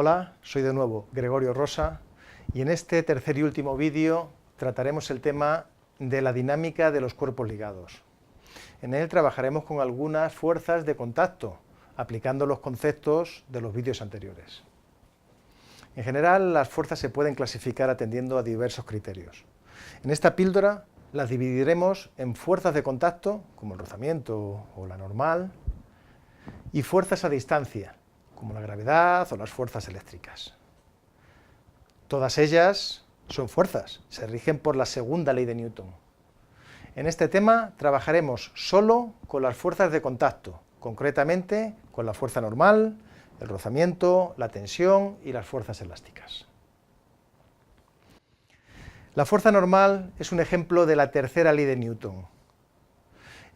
Hola, soy de nuevo Gregorio Rosa y en este tercer y último vídeo trataremos el tema de la dinámica de los cuerpos ligados. En él trabajaremos con algunas fuerzas de contacto, aplicando los conceptos de los vídeos anteriores. En general, las fuerzas se pueden clasificar atendiendo a diversos criterios. En esta píldora las dividiremos en fuerzas de contacto, como el rozamiento o la normal, y fuerzas a distancia, como la gravedad o las fuerzas eléctricas. Todas ellas son fuerzas, se rigen por la segunda ley de Newton. En este tema trabajaremos solo con las fuerzas de contacto, concretamente con la fuerza normal, el rozamiento, la tensión y las fuerzas elásticas. La fuerza normal es un ejemplo de la tercera ley de Newton.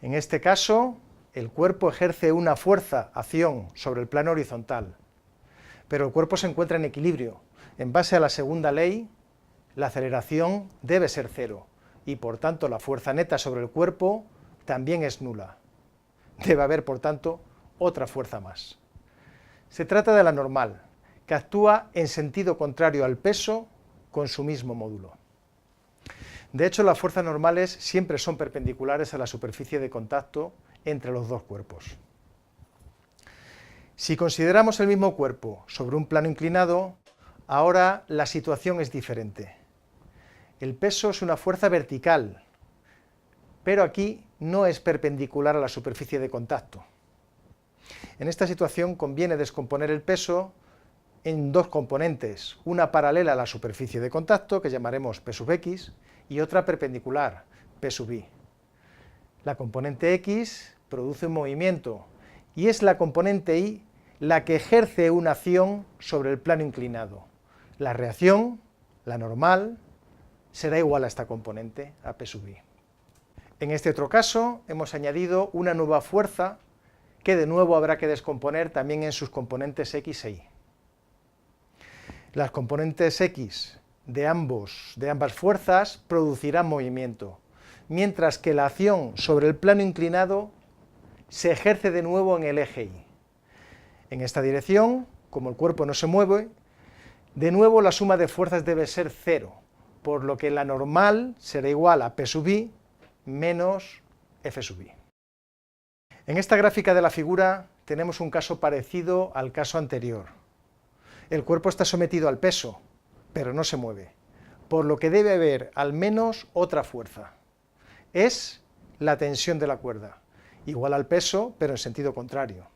En este caso, el cuerpo ejerce una fuerza-acción sobre el plano horizontal, pero el cuerpo se encuentra en equilibrio. En base a la segunda ley, la aceleración debe ser cero, y por tanto la fuerza neta sobre el cuerpo también es nula. Debe haber, por tanto, otra fuerza más. Se trata de la normal, que actúa en sentido contrario al peso con su mismo módulo. De hecho, las fuerzas normales siempre son perpendiculares a la superficie de contacto entre los dos cuerpos. Si consideramos el mismo cuerpo sobre un plano inclinado, ahora la situación es diferente. El peso es una fuerza vertical, pero aquí no es perpendicular a la superficie de contacto. En esta situación conviene descomponer el peso en dos componentes, una paralela a la superficie de contacto, que llamaremos P sub x, y otra perpendicular, P sub y. La componente x produce un movimiento, y es la componente y la que ejerce una acción sobre el plano inclinado. La reacción, la normal, será igual a esta componente, a P sub y. En este otro caso, hemos añadido una nueva fuerza que de nuevo habrá que descomponer también en sus componentes x e y. Las componentes x de ambas fuerzas producirán movimiento, mientras que la acción sobre el plano inclinado se ejerce de nuevo en el eje y. En esta dirección, como el cuerpo no se mueve, de nuevo la suma de fuerzas debe ser cero, por lo que la normal será igual a P sub y menos F sub y. En esta gráfica de la figura tenemos un caso parecido al caso anterior. El cuerpo está sometido al peso, pero no se mueve, por lo que debe haber al menos otra fuerza. Es la tensión de la cuerda, igual al peso, pero en sentido contrario.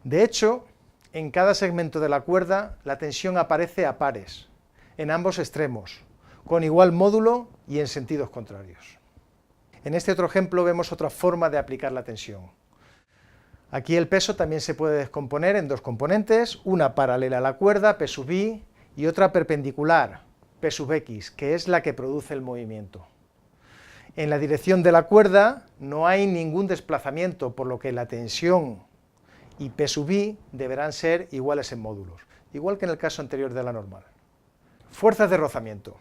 De hecho, en cada segmento de la cuerda la tensión aparece a pares, en ambos extremos, con igual módulo y en sentidos contrarios. En este otro ejemplo vemos otra forma de aplicar la tensión. Aquí el peso también se puede descomponer en dos componentes, una paralela a la cuerda, P sub y, y otra perpendicular, P sub x, que es la que produce el movimiento. En la dirección de la cuerda no hay ningún desplazamiento, por lo que la tensión y P sub y deberán ser iguales en módulos, igual que en el caso anterior de la normal. Fuerzas de rozamiento.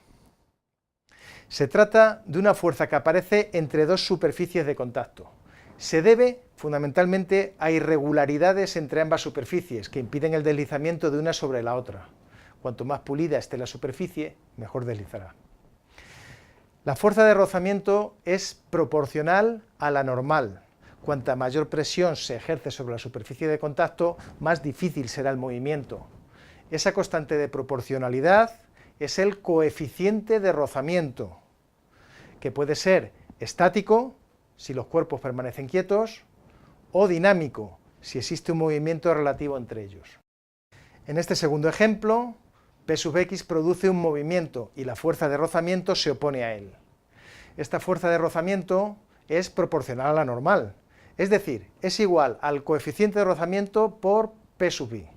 Se trata de una fuerza que aparece entre dos superficies de contacto. Se debe fundamentalmente a irregularidades entre ambas superficies que impiden el deslizamiento de una sobre la otra. Cuanto más pulida esté la superficie, mejor deslizará. La fuerza de rozamiento es proporcional a la normal. Cuanta mayor presión se ejerce sobre la superficie de contacto, más difícil será el movimiento. Esa constante de proporcionalidad es el coeficiente de rozamiento, que puede ser estático, si los cuerpos permanecen quietos, o dinámico, si existe un movimiento relativo entre ellos. En este segundo ejemplo, P sub x produce un movimiento y la fuerza de rozamiento se opone a él. Esta fuerza de rozamiento es proporcional a la normal, es decir, es igual al coeficiente de rozamiento por P sub y.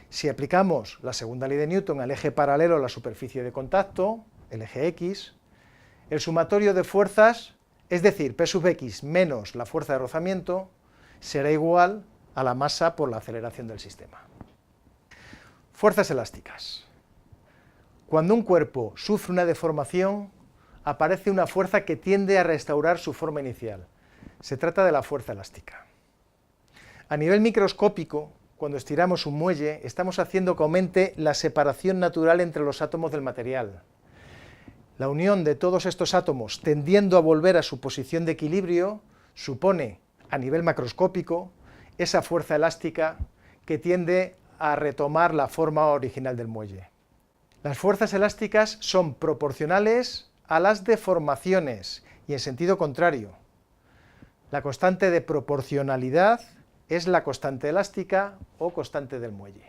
Si aplicamos la segunda ley de Newton al eje paralelo a la superficie de contacto, el eje x, el sumatorio de fuerzas, es decir, P sub x menos la fuerza de rozamiento, será igual a la masa por la aceleración del sistema. Fuerzas elásticas. Cuando un cuerpo sufre una deformación, aparece una fuerza que tiende a restaurar su forma inicial. Se trata de la fuerza elástica. A nivel microscópico, cuando estiramos un muelle, estamos haciendo que aumente la separación natural entre los átomos del material. La unión de todos estos átomos tendiendo a volver a su posición de equilibrio supone, a nivel macroscópico, esa fuerza elástica que tiende a retomar la forma original del muelle. Las fuerzas elásticas son proporcionales a las deformaciones y en sentido contrario. La constante de proporcionalidad es la constante elástica o constante del muelle.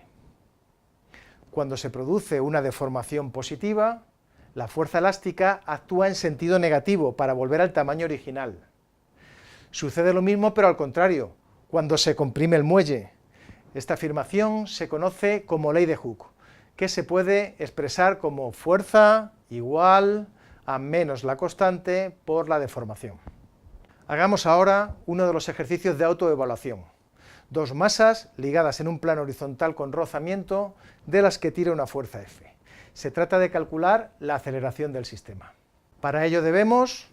Cuando se produce una deformación positiva, la fuerza elástica actúa en sentido negativo para volver al tamaño original. Sucede lo mismo pero al contrario, cuando se comprime el muelle. Esta afirmación se conoce como ley de Hooke, que se puede expresar como fuerza igual a menos la constante por la deformación. Hagamos ahora uno de los ejercicios de autoevaluación. Dos masas ligadas en un plano horizontal con rozamiento de las que tira una fuerza F. Se trata de calcular la aceleración del sistema. Para ello debemos,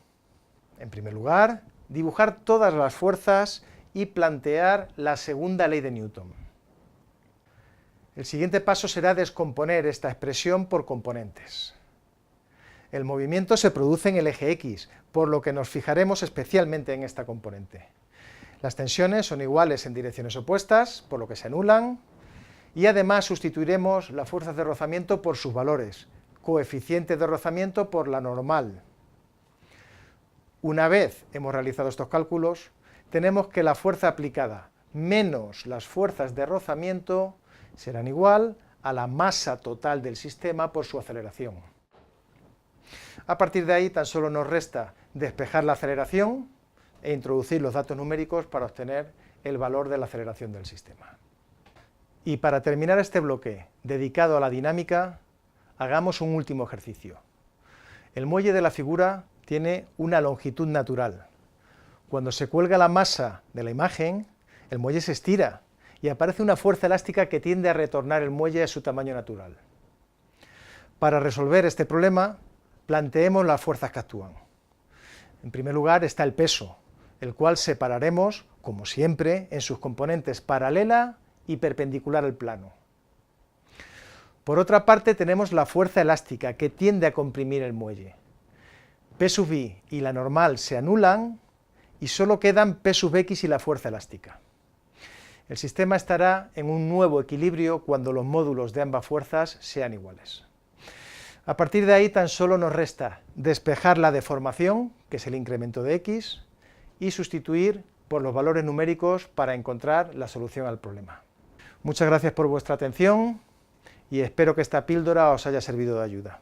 en primer lugar, dibujar todas las fuerzas y plantear la segunda ley de Newton. El siguiente paso será descomponer esta expresión por componentes. El movimiento se produce en el eje X, por lo que nos fijaremos especialmente en esta componente. Las tensiones son iguales en direcciones opuestas, por lo que se anulan, y además sustituiremos las fuerzas de rozamiento por sus valores, coeficiente de rozamiento por la normal. Una vez hemos realizado estos cálculos, tenemos que la fuerza aplicada menos las fuerzas de rozamiento serán igual a la masa total del sistema por su aceleración. A partir de ahí tan solo nos resta despejar la aceleración e introducir los datos numéricos para obtener el valor de la aceleración del sistema. Y para terminar este bloque dedicado a la dinámica, hagamos un último ejercicio. El muelle de la figura tiene una longitud natural. Cuando se cuelga la masa de la imagen, el muelle se estira y aparece una fuerza elástica que tiende a retornar el muelle a su tamaño natural. Para resolver este problema, planteemos las fuerzas que actúan. En primer lugar está el peso, el cual separaremos, como siempre, en sus componentes paralela y perpendicular al plano. Por otra parte tenemos la fuerza elástica, que tiende a comprimir el muelle. P sub i y la normal se anulan y solo quedan P sub x y la fuerza elástica. El sistema estará en un nuevo equilibrio cuando los módulos de ambas fuerzas sean iguales. A partir de ahí tan solo nos resta despejar la deformación, que es el incremento de x, y sustituir por los valores numéricos para encontrar la solución al problema. Muchas gracias por vuestra atención y espero que esta píldora os haya servido de ayuda.